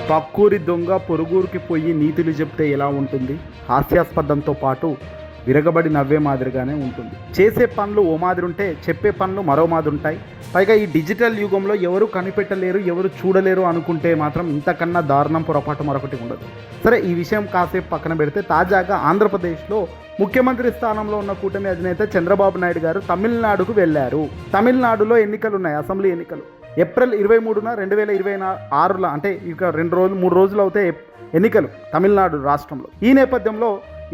పక్కూరి దొంగ పొరుగురికి పోయి నీతులు చెప్తే ఎలా ఉంటుంది? హాస్యాస్పదంతో పాటు విరగబడి నవ్వే మాదిరిగానే ఉంటుంది. చేసే పనులు ఓ మాదిరి ఉంటే చెప్పే పనులు మరో మాదిరి ఉంటాయి. పైగా ఈ డిజిటల్ యుగంలో ఎవరు కనిపెట్టలేరు, ఎవరు చూడలేరు అనుకుంటే మాత్రం ఇంతకన్నా దారుణం పొరపాటు మరొకటి ఉండదు. సరే, ఈ విషయం కాసేపు పక్కన పెడితే తాజాగా ఆంధ్రప్రదేశ్లో ముఖ్యమంత్రి స్థానంలో ఉన్న కూటమి అధినేత చంద్రబాబు నాయుడు గారు తమిళనాడుకు వెళ్ళారు. తమిళనాడులో ఎన్నికలు ఉన్నాయి, అసెంబ్లీ ఎన్నికలు. ఏప్రిల్ 23న 2026 అంటే ఇక 3 రోజులు అవుతాయి ఎన్నికలు తమిళనాడు రాష్ట్రంలో. ఈ నేపథ్యంలో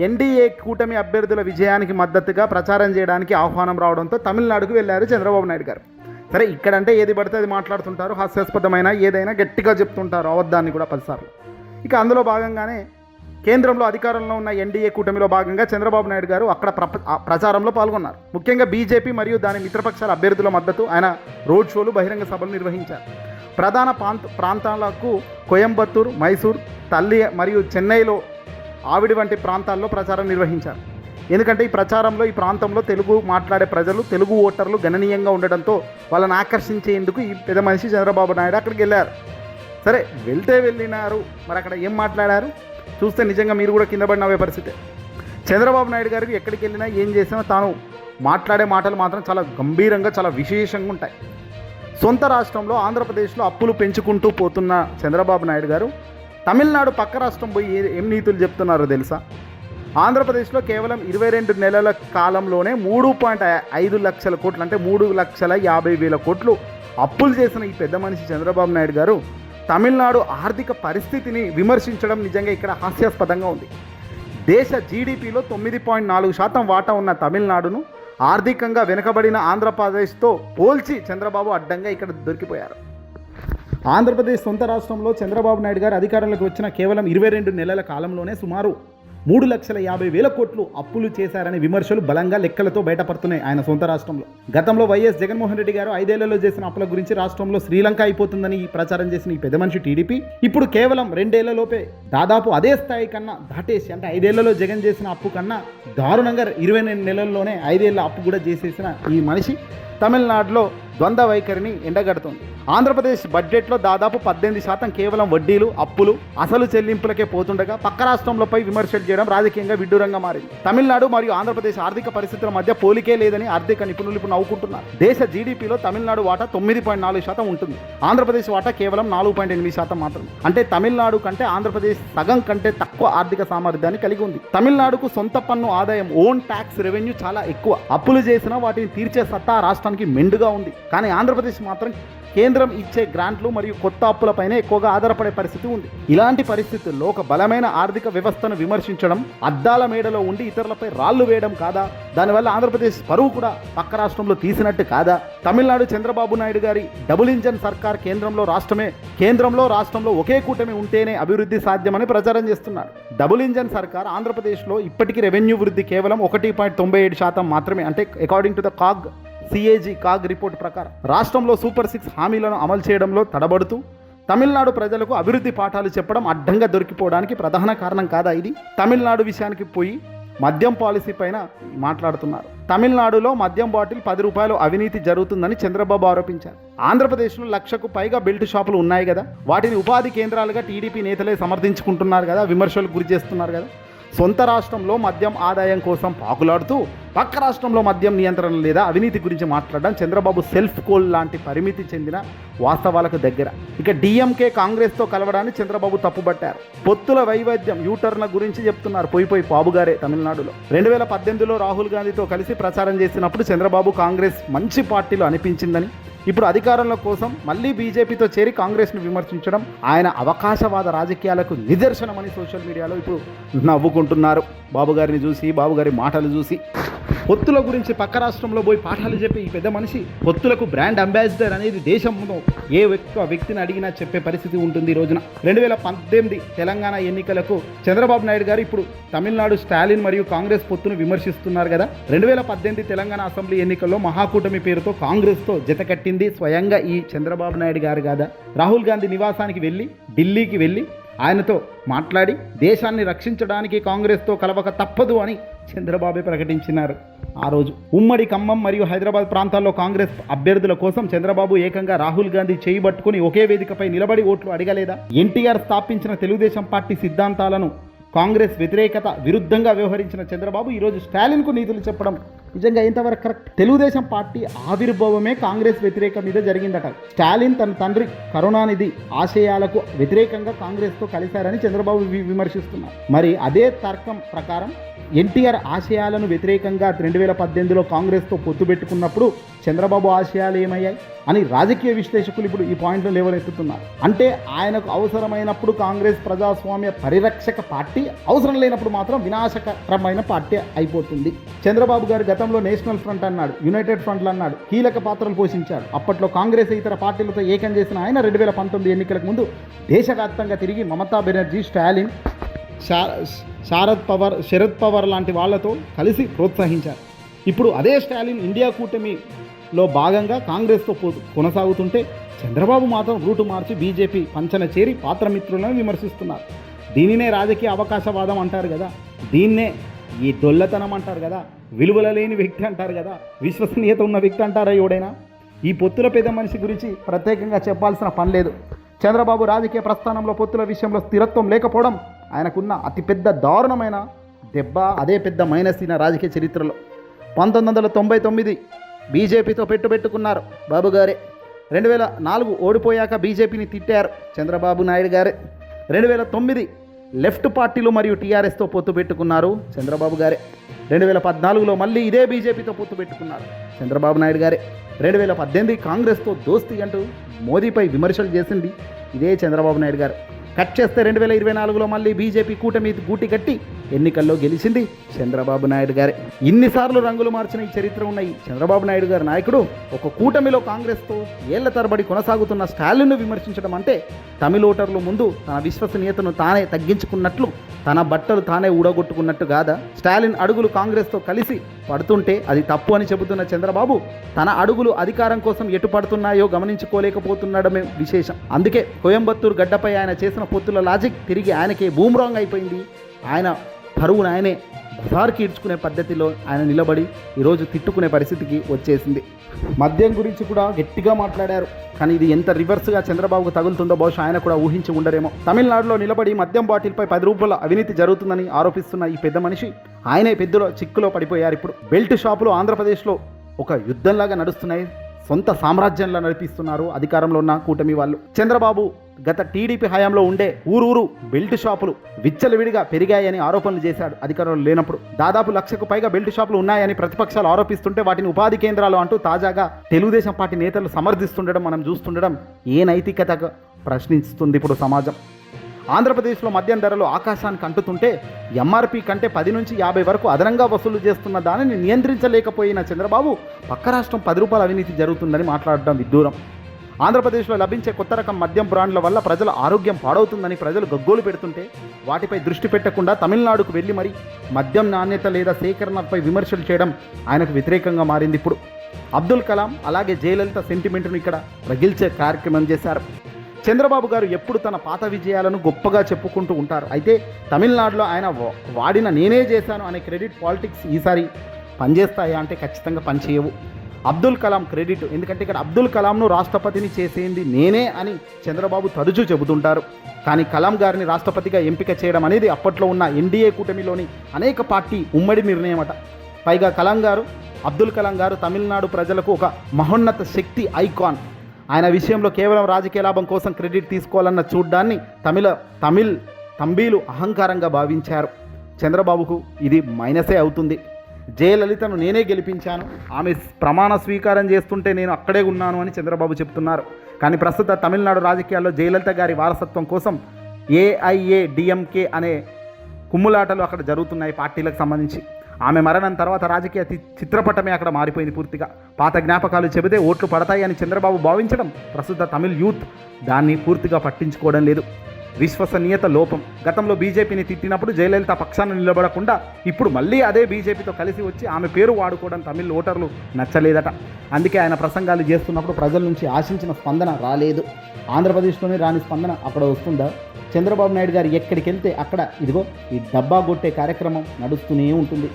ఎన్డీఏ కూటమి అభ్యర్థుల విజయానికి మద్దతుగా ప్రచారం చేయడానికి ఆహ్వానం రావడంతో తమిళనాడుకు వెళ్ళారు చంద్రబాబు నాయుడు గారు. సరే, ఇక్కడంటే ఏది పడితే అది మాట్లాడుతుంటారు, హాస్యాస్పదమైన ఏదైనా గట్టిగా చెప్తుంటారు, అవద్దాన్ని కూడా 10 సార్లు. ఇక అందులో భాగంగానే కేంద్రంలో అధికారంలో ఉన్న ఎన్డీఏ కూటమిలో భాగంగా చంద్రబాబు నాయుడు గారు అక్కడ ప్రచారంలో పాల్గొన్నారు. ముఖ్యంగా బీజేపీ మరియు దాని మిత్రపక్షాల అభ్యర్థుల మద్దతు ఆయన రోడ్ షోలు, బహిరంగ సభలు నిర్వహించారు. ప్రధాన ప్రాంతాలకు కోయంబత్తూరు, మైసూర్, తల్లి మరియు చెన్నైలో ఆవిడి వంటి ప్రాంతాల్లో ప్రచారం నిర్వహించారు. ఎందుకంటే ఈ ప్రచారంలో ఈ ప్రాంతంలో తెలుగు మాట్లాడే ప్రజలు, తెలుగు ఓటర్లు గణనీయంగా ఉండడంతో వాళ్ళని ఆకర్షించేందుకు ఈ పెద్ద మనిషి చంద్రబాబు నాయుడు అక్కడికి వెళ్ళారు. సరే, వెళ్ళినారు, మరి అక్కడ ఏం మాట్లాడారు చూస్తే నిజంగా మీరు కూడా కింద పడి నవ్వే పరిస్థితి. చంద్రబాబు నాయుడు గారికి ఎక్కడికి వెళ్ళినా ఏం చేసినా తాను మాట్లాడే మాటలు మాత్రం చాలా గంభీరంగా, చాలా విశేషంగా ఉంటాయి. సొంత రాష్ట్రంలో ఆంధ్రప్రదేశ్లో అప్పులు పెంచుకుంటూ పోతున్న చంద్రబాబు నాయుడు గారు తమిళనాడు పక్క రాష్ట్రం పోయి ఏం నీతులు చెప్తున్నారో తెలుసా? ఆంధ్రప్రదేశ్లో కేవలం 22 నెలల కాలంలోనే 3.5 లక్షల కోట్లు అంటే 3,50,000 కోట్లు అప్పులు చేసిన ఈ పెద్ద మనిషి చంద్రబాబు నాయుడు గారు తమిళనాడు ఆర్థిక పరిస్థితిని విమర్శించడం నిజంగా ఇక్కడ హాస్యాస్పదంగా ఉంది. దేశ జీడిపిలో 9.4% వాటా ఉన్న తమిళనాడును ఆర్థికంగా వెనుకబడిన ఆంధ్రప్రదేశ్తో పోల్చి చంద్రబాబు అడ్డంగా ఇక్కడ దొరికిపోయారు. ఆంధ్రప్రదేశ్ సొంత రాష్ట్రంలో చంద్రబాబు నాయుడు గారు అధికారంలోకి వచ్చిన కేవలం 22 నెలల కాలంలోనే సుమారు 3,50,000 కోట్లు అప్పులు చేశారనే విమర్శలు బలంగా లెక్కలతో బయటపడుతున్నాయి ఆయన సొంత రాష్ట్రంలో. గతంలో వైఎస్ జగన్మోహన్ రెడ్డి గారు 5 ఏళ్లలో చేసిన అప్పుల గురించి రాష్ట్రంలో శ్రీలంక అయిపోతుందని ప్రచారం చేసిన ఈ పెద్ద మనిషి టీడీపీ ఇప్పుడు కేవలం 2 ఏళ్లలోపే దాదాపు అదే స్థాయి కన్నా దాటేసి, అంటే 5 ఏళ్లలో జగన్ చేసిన అప్పు కన్నా దారుణంగా 22 నెలల్లోనే 5 ఏళ్ల అప్పు కూడా చేసేసిన ఈ మనిషి తమిళనాడులో ద్వంద్వ వైఖరిని ఎండగడుతోంది. ఆంధ్రప్రదేశ్ బడ్జెట్లో దాదాపు 18% కేవలం వడ్డీలు, అప్పులు, అసలు చెల్లింపులకే పోతుండగా పక్క రాష్ట్రంలోపై విమర్శలు చేయడం రాజకీయంగా విడ్డూరంగా మారింది. తమిళనాడు మరియు ఆంధ్రప్రదేశ్ ఆర్థిక పరిస్థితుల మధ్య పోలికే లేదని ఆర్థిక నిపుణులు ఇప్పుడు నవ్వుకుంటున్నారు. దేశ జీడీపీలో తమిళనాడు వాటా 9.4% ఉంటుంది. ఆంధ్రప్రదేశ్ వాటా కేవలం 4.8% మాత్రమే. అంటే తమిళనాడు కంటే ఆంధ్రప్రదేశ్ సగం కంటే తక్కువ ఆర్థిక సామర్థ్యాన్ని కలిగి ఉంది. తమిళనాడుకు సొంత పన్ను ఆదాయం, ఓన్ ట్యాక్స్ రెవెన్యూ చాలా ఎక్కువ. అప్పులు చేసినా వాటిని తీర్చే సత్తా రాష్ట్రానికి మెండుగా ఉంది. కానీ ఆంధ్రప్రదేశ్ మాత్రం కేంద్రం ఇచ్చే గ్రాంట్లు మరియు కొత్త అప్పులపైనే ఎక్కువగా ఆధారపడే పరిస్థితి ఉంది. ఇలాంటి పరిస్థితుల్లో ఒక బలమైన ఆర్థిక వ్యవస్థను విమర్శించడం అద్దాల మేడలో ఉండి ఇతరులపై రాళ్లు వేయడం కాదా? దానివల్ల ఆంధ్రప్రదేశ్ పరువు కూడా పక్క రాష్ట్రంలో తీసినట్టు కాదా? తమిళనాడు చంద్రబాబు నాయుడు గారి డబుల్ ఇంజన్ సర్కార్ కేంద్రంలో రాష్ట్రంలో ఒకే కూటమి ఉంటేనే అభివృద్ధి సాధ్యమని ప్రచారం చేస్తున్నారు. డబుల్ ఇంజన్ సర్కార్ ఆంధ్రప్రదేశ్లో ఇప్పటికీ రెవెన్యూ వృద్ధి కేవలం 1.97% మాత్రమే. అంటే according to the CAG report ప్రకారం రాష్ట్రంలో సూపర్ 6 హామీలను అమలు చేయడంలో తడబడుతూ తమిళనాడు ప్రజలకు అభివృద్ధి పాఠాలు చెప్పడం అడ్డంగా దొరికిపోవడానికి ప్రధాన కారణం కాదా ఇది? తమిళనాడు విషయానికి పోయి మద్యం పాలసీ పైన మాట్లాడుతున్నారు. తమిళనాడులో మద్యం బాటిల్ 10 రూపాయలు అవినీతి జరుగుతుందని చంద్రబాబు ఆరోపించారు. ఆంధ్రప్రదేశ్లో 1,00,000కు పైగా బెల్ట్ షాపులు ఉన్నాయి కదా, వాటిని ఉపాధి కేంద్రాలుగా టీడీపీ నేతలే సమర్థించుకుంటున్నారు కదా, విమర్శలకు గురి చేస్తున్నారు కదా. సొంత రాష్ట్రంలో మద్యం ఆదాయం కోసం పాకులాడుతూ పక్క రాష్ట్రంలో మద్యం నియంత్రణ లేదా అవినీతి గురించి మాట్లాడడం చంద్రబాబు సెల్ఫ్ కోల్ లాంటి పరిమితి చెందిన వాస్తవాలకు దగ్గర. ఇక డిఎంకే కాంగ్రెస్తో కలవడాన్ని చంద్రబాబు తప్పుబట్టారు. పొత్తుల వైవిధ్యం, యూటర్న్ల గురించి చెప్తున్నారు పోయి బాబుగారే. తమిళనాడులో 2018లో రాహుల్ గాంధీతో కలిసి ప్రచారం చేసినప్పుడు చంద్రబాబు కాంగ్రెస్ మంచి పార్టీలో అనిపించిందని, ఇప్పుడు అధికారంలో కోసం మళ్ళీ బీజేపీతో చేరి కాంగ్రెస్ను విమర్శించడం ఆయన అవకాశవాద రాజకీయాలకు నిదర్శనమని సోషల్ మీడియాలో ఇప్పుడు నవ్వుకుంటున్నారు. బాబుగారిని చూసి, బాబుగారి మాటలు చూసి. పొత్తుల గురించి పక్క రాష్ట్రంలో పోయి పాఠాలు చెప్పి ఈ పెద్ద మనిషి పొత్తులకు బ్రాండ్ అంబాసిడర్ అనేది దేశంలో ఏ వ్యక్తిని అడిగినా చెప్పే పరిస్థితి ఉంటుంది. ఈ రోజున 2018 తెలంగాణ ఎన్నికలకు చంద్రబాబు నాయుడు గారు ఇప్పుడు తమిళనాడు స్టాలిన్ మరియు కాంగ్రెస్ పొత్తును విమర్శిస్తున్నారు కదా. 2018 తెలంగాణ అసెంబ్లీ ఎన్నికల్లో మహాకూటమి పేరుతో కాంగ్రెస్తో జతకట్టింది స్వయంగా ఈ చంద్రబాబు నాయుడు గారు కదా. రాహుల్ గాంధీ నివాసానికి వెళ్ళి, ఢిల్లీకి వెళ్ళి ఆయనతో మాట్లాడి దేశాన్ని రక్షించడానికి కాంగ్రెస్తో కలవక తప్పదు అని చంద్రబాబే ప్రకటించినారు. ఆ రోజు ఉమ్మడి ఖమ్మం మరియు హైదరాబాద్ ప్రాంతాల్లో కాంగ్రెస్ అభ్యర్థుల కోసం చంద్రబాబు ఏకంగా రాహుల్ గాంధీ చేయి పట్టుకుని ఒకే వేదికపై నిలబడి ఓట్లు అడగలేదా? ఎన్టీఆర్ స్థాపించిన తెలుగుదేశం పార్టీ సిద్ధాంతాలను కాంగ్రెస్ వ్యతిరేకత విరుద్ధంగా వ్యవహరించిన చంద్రబాబు ఈరోజు స్టాలిన్కు నీతులు చెప్పడం నిజంగా ఎంతవరకు కరెక్ట్? తెలుగుదేశం పార్టీ ఆవిర్భావమే కాంగ్రెస్ వ్యతిరేక మీద జరిగిందట. స్టాలిన్ తన తండ్రి కరుణానిధి ఆశయాలకు వ్యతిరేకంగా కాంగ్రెస్తో కలిశారని చంద్రబాబు విమర్శిస్తున్నారు. మరి అదే తర్కం ప్రకారం ఎన్టీఆర్ ఆశయాలను వ్యతిరేకంగా 2018లో కాంగ్రెస్తో పొత్తు పెట్టుకున్నప్పుడు చంద్రబాబు ఆశయాలు ఏమయ్యాయి అని రాజకీయ విశ్లేషకులు ఇప్పుడు ఈ పాయింట్లు లేవనెత్తుతున్నారు. అంటే ఆయనకు అవసరమైనప్పుడు కాంగ్రెస్ ప్రజాస్వామ్య పరిరక్షక పార్టీ, అవసరం లేనప్పుడు మాత్రం వినాశకరమైన పార్టీ అయిపోతుంది. చంద్రబాబు గారు గతంలో నేషనల్ ఫ్రంట్ అన్నాడు, యునైటెడ్ ఫ్రంట్లు అన్నాడు, కీలక పాత్రలు పోషించాడు. అప్పట్లో కాంగ్రెస్ ఇతర పార్టీలతో ఏకం చేసిన ఆయన 2019 ఎన్నికలకు ముందు దేశవ్యాప్తంగా తిరిగి మమతా బెనర్జీ, స్టాలిన్, శరద్ పవార్ లాంటి వాళ్లతో కలిసి ప్రోత్సహించారు. ఇప్పుడు అదే స్టాలిన్ ఇండియా కూటమిలో భాగంగా కాంగ్రెస్తో కొనసాగుతుంటే చంద్రబాబు మాత్రం రూటు మార్చి బీజేపీ పంచన చేరి పాత్రమిత్రులను విమర్శిస్తున్నారు. దీనినే రాజకీయ అవకాశవాదం అంటారు కదా, దీన్నే ఈ డొల్లతనం అంటారు కదా, విలువల లేని వ్యక్తి అంటారు కదా, విశ్వసనీయత ఉన్న వ్యక్తి అంటారా ఎవడైనా? ఈ పొత్తుల పెద్ద మనిషి గురించి ప్రత్యేకంగా చెప్పాల్సిన పని లేదు. చంద్రబాబు రాజకీయ ప్రస్థానంలో పొత్తుల విషయంలో స్థిరత్వం లేకపోవడం ఆయనకున్న అతిపెద్ద దారుణమైన దెబ్బ, అదే పెద్ద మైనస్ ఈయన రాజకీయ చరిత్రలో. 1999 బీజేపీతో పెట్టుకున్నారు బాబు గారే. 2004 ఓడిపోయాక బీజేపీని తిట్టారు చంద్రబాబు నాయుడు గారే. 2009 లెఫ్ట్ పార్టీలు మరియు టీఆర్ఎస్తో పొత్తు పెట్టుకున్నారు చంద్రబాబు గారే. 2014లో మళ్ళీ ఇదే బీజేపీతో పొత్తు పెట్టుకున్నారు చంద్రబాబు నాయుడు గారే. 2018 కాంగ్రెస్తో దోస్తీ అంటూ మోదీపై విమర్శలు చేసింది ఇదే చంద్రబాబు నాయుడు గారు. కట్ చేస్తే 2024లో మళ్ళీ బీజేపీ కూటమి గూటి కట్టి ఎన్నికల్లో గెలిచింది చంద్రబాబు నాయుడు గారే. ఇన్నిసార్లు రంగులు మార్చిన ఈ చరిత్ర ఉన్న ఈ చంద్రబాబు నాయుడు గారి నాయకుడు ఒక కూటమిలో కాంగ్రెస్తో ఏళ్ల తరబడి కొనసాగుతున్న స్టాలిన్ను విమర్శించడం అంటే తమిళ ఓటర్లు ముందు తన విశ్వసనీయతను తానే తగ్గించుకున్నట్లు, తన బట్టలు తానే ఊడగొట్టుకున్నట్టు కాదా? స్టాలిన్ అడుగులు కాంగ్రెస్తో కలిసి పడుతుంటే అది తప్పు అని చెబుతున్న చంద్రబాబు తన అడుగులు అధికారం కోసం ఎటు పడుతున్నాయో గమనించుకోలేకపోతుండడమే విశేషం. అందుకే కోయంబత్తూరు గడ్డపై ఆయన చేసిన పొత్తుల లాజిక్ తిరిగి ఆయనకే బూమ్రాంగ్ అయిపోయింది. ఆయన పరువును ఆయనే బజార్కి ఈడ్చుకునే పద్ధతిలో ఆయన నిలబడి ఈరోజు తిట్టుకునే పరిస్థితికి వచ్చేసింది. మద్యం గురించి కూడా గట్టిగా మాట్లాడారు. కానీ ఇది ఎంత రివర్స్గా చంద్రబాబుకు తగులుతుందో బహుశా ఆయన కూడా ఊహించి ఉండరేమో. తమిళనాడులో నిలబడి మద్యం బాటిల్పై 10 రూపాయల అవినీతి జరుగుతుందని ఆరోపిస్తున్న ఈ పెద్ద మనిషి ఆయనే పెద్దలో చిక్కులో పడిపోయారు. ఇప్పుడు బెల్ట్ షాపులు ఆంధ్రప్రదేశ్లో ఒక యుద్ధంలాగా నడుస్తున్నాయి. సొంత సామ్రాజ్యంలా నడిపిస్తున్నారు అధికారంలో ఉన్న కూటమి వాళ్ళు. చంద్రబాబు గత టీడీపీ హయాంలో ఉండే ఊరూరు బెల్ట్ షాపులు విచ్చలవిడిగా పెరిగాయని ఆరోపణలు చేశాడు అధికారంలో లేనప్పుడు. దాదాపు 1,00,000కు పైగా బెల్ట్ షాపులు ఉన్నాయని ప్రతిపక్షాలు ఆరోపిస్తుంటే వాటిని ఉపాధి కేంద్రాలు అంటూ తాజాగా తెలుగుదేశం పార్టీ నేతలు సమర్థిస్తుండడం మనం చూస్తుండడం ఏ నైతికతగా ప్రశ్నిస్తుంది ఇప్పుడు సమాజం. ఆంధ్రప్రదేశ్లో మద్యం ధరలు ఆకాశానికి అంటుతుంటే ఎంఆర్పీ కంటే 10 నుంచి 50 వరకు అదనంగా వసూలు చేస్తున్న దానిని నియంత్రించలేకపోయిన చంద్రబాబు పక్క రాష్ట్రం 10 రూపాయల అవినీతి జరుగుతుందని మాట్లాడడం విడ్డూరం. ఆంధ్రప్రదేశ్లో లభించే కొత్త రకం మద్యం బ్రాండ్ల వల్ల ప్రజల ఆరోగ్యం పాడవుతుందని ప్రజలు గగ్గోలు పెడుతుంటే వాటిపై దృష్టి పెట్టకుండా తమిళనాడుకు వెళ్ళి మరి మద్యం నాణ్యత లేదా సేకరణపై విమర్శలు చేయడం ఆయనకు వ్యతిరేకంగా మారింది. ఇప్పుడు అబ్దుల్ కలాం అలాగే జయలలిత సెంటిమెంట్ను ఇక్కడ రగిల్చే కార్యక్రమం చేశారు. చంద్రబాబు గారు ఎప్పుడు తన పాత విజయాలను గొప్పగా చెప్పుకుంటూ ఉంటారు. అయితే తమిళనాడులో ఆయన వాడిన నేనే చేశాను అనే క్రెడిట్ పాలిటిక్స్ ఈసారి పనిచేస్తాయా అంటే ఖచ్చితంగా పనిచేయవు. అబ్దుల్ కలాం క్రెడిట్, ఎందుకంటే ఇక్కడ అబ్దుల్ కలాంను రాష్ట్రపతిని చేసేది నేనే అని చంద్రబాబు తరచూ చెబుతుంటారు. కానీ కలాం గారిని రాష్ట్రపతిగా ఎంపిక చేయడం అనేది అప్పట్లో ఉన్న ఎన్డీఏ కూటమిలోని అనేక పార్టీ ఉమ్మడి నిర్ణయం అట. పైగా అబ్దుల్ కలాం గారు తమిళనాడు ప్రజలకు ఒక మహోన్నత శక్తి ఐకాన్. ఆయన విషయంలో కేవలం రాజకీయ లాభం కోసం క్రెడిట్ తీసుకోవాలన్న చూడ్డాన్ని తంబీలు అహంకారంగా భావించారు. చంద్రబాబుకు ఇది మైనసే అవుతుంది. జయలలితను నేనే గెలిపించాను, ఆమె ప్రమాణ స్వీకారం చేస్తుంటే నేను అక్కడే ఉన్నాను అని చంద్రబాబు చెప్తున్నారు. కానీ ప్రస్తుత తమిళనాడు రాజకీయాల్లో జయలలిత గారి వారసత్వం కోసం ఏఐఏడిఎంకే అనే కుమ్ములాటలు అక్కడ జరుగుతున్నాయి పార్టీలకు సంబంధించి. ఆమె మరణం తర్వాత రాజకీయ చిత్రపటమే అక్కడ మారిపోయింది పూర్తిగా. పాత జ్ఞాపకాలు చెబితే ఓట్లు పడతాయి అని చంద్రబాబు భావించడం ప్రస్తుత తమిళ్ యూత్ దాన్ని పూర్తిగా పట్టించుకోవడం లేదు. విశ్వసనీయత లోపం. గతంలో బీజేపీని తిట్టినప్పుడు జయలలిత పక్షాన నిలబడకుండా ఇప్పుడు మళ్ళీ అదే బీజేపీతో కలిసి వచ్చి ఆమె పేరు వాడుకోవడం తమిళ ఓటర్లు నచ్చలేదట. అందుకే ఆయన ప్రసంగాలు చేస్తున్నప్పుడు ప్రజల నుంచి ఆశించిన స్పందన రాలేదు. ఆంధ్రప్రదేశ్లోనే రాని స్పందన అక్కడ వస్తుందా? చంద్రబాబు నాయుడు గారు ఎక్కడికి వెళ్తే అక్కడ ఇదిగో ఈ డబ్బా కొట్టే కార్యక్రమం నడుస్తూనే ఉంటుంది.